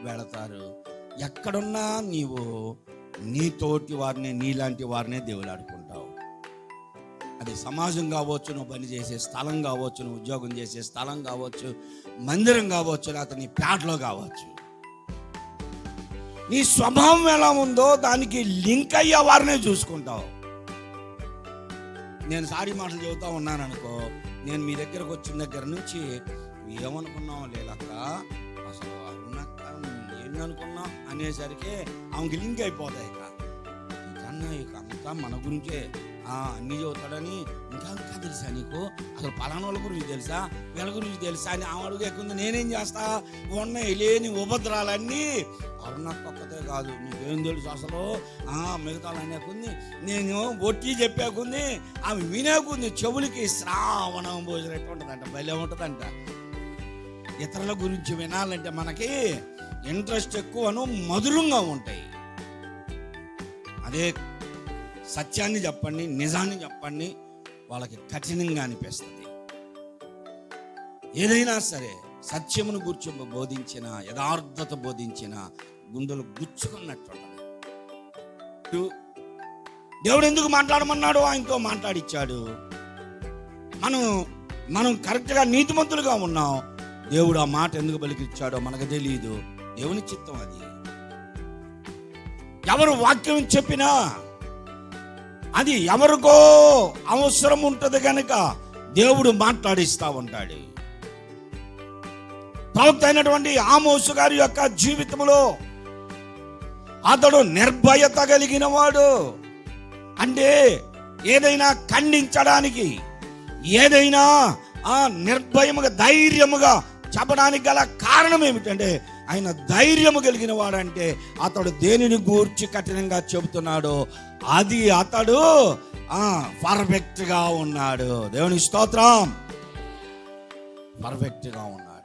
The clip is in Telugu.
వెళతారు. ఎక్కడున్నా నీవు నీతోటి వారిని, నీలాంటి వారినే దేవులాడుకుంటావు. అది సమాజం కావచ్చు, నువ్వు పని చేసే స్థలం కావచ్చు, నువ్వు ఉద్యోగం చేసే స్థలం కావచ్చు, మందిరం కావచ్చు, లేకపోతే నీ ప్యాట్లో కావచ్చు. నీ స్వభావం ఎలా ఉందో దానికి లింక్ అయ్యే వారినే చూసుకుంటావు. నేను సారీ మాటలు చెబుతా ఉన్నాను అనుకో, నేను మీ దగ్గరకు వచ్చిన దగ్గర నుంచి ఏమనుకున్నావు లేలక్క, అసలు అరుణక్క ఏందనుకున్నావు అనేసరికి ఆమెకి లింక్ అయిపోతాయి. ఇక అంతా మన గురించే అన్నీ చదువుతాడని ఇంకా తెలుసా నీకు, అసలు పలానా వాళ్ళ గురించి తెలుసా, వీళ్ళ గురించి తెలుసా అని ఆమె అడుగు ఎక్కుంది. నేనేం చేస్తా, ఉన్నాయి లేని ఉపద్రాలన్నీ అరుణక్క ఒక్కతే కాదు, నీకేం తెలుసు అసలు మిగతా అనేకుంది. నేను ఒట్టి చెప్పాకుంది, ఆమె వినేకుంది, చెవులకి శ్రావణం భోజనట్టు ఉంటుందంట, భలే ఉంటుందంట. ఇతరుల గురించి వినాలంటే మనకి ఇంట్రెస్ట్ ఎక్కువను, మధురంగా ఉంటాయి. అదే సత్యాన్ని చెప్పండి, నిజాన్ని చెప్పండి, వాళ్ళకి కఠినంగా అనిపిస్తుంది. ఏదైనా సరే సత్యమును గురించి బోధించిన, యథార్థత బోధించిన గుండెలు గుచ్చుకున్నట్టుంటది. దేవుడు ఎందుకు మాట్లాడమన్నాడు, ఆయనతో మాట్లాడిచ్చాడు. మనం కరెక్ట్గా నీతిమంతులుగా ఉన్నాం. దేవుడు ఆ మాట ఎందుకు పలికిచ్చాడో మనకు తెలియదు. దేవుని చిత్తం అది. ఎవరు వాక్యం చెప్పినా అది ఎవరికో అవసరం ఉంటుంది కనుక దేవుడు మాట్లాడిస్తా ఉంటాడు. ప్రవక్త అయినటువంటి ఆమోసు గారి యొక్క జీవితంలో అతడు నిర్భయత కలిగిన వాడు. అంటే ఏదైనా ఖండించడానికి, ఏదైనా నిర్భయముగా ధైర్యముగా చెప్పడానికి గల కారణం ఏమిటంటే ఆయన ధైర్యము కలిగిన వాడంటే అతడు దేనిని గూర్చి కఠినంగా చెబుతున్నాడో అది అతడు పర్ఫెక్ట్గా ఉన్నాడు. దేవుని స్తోత్రం. పర్ఫెక్ట్గా ఉన్నాడు.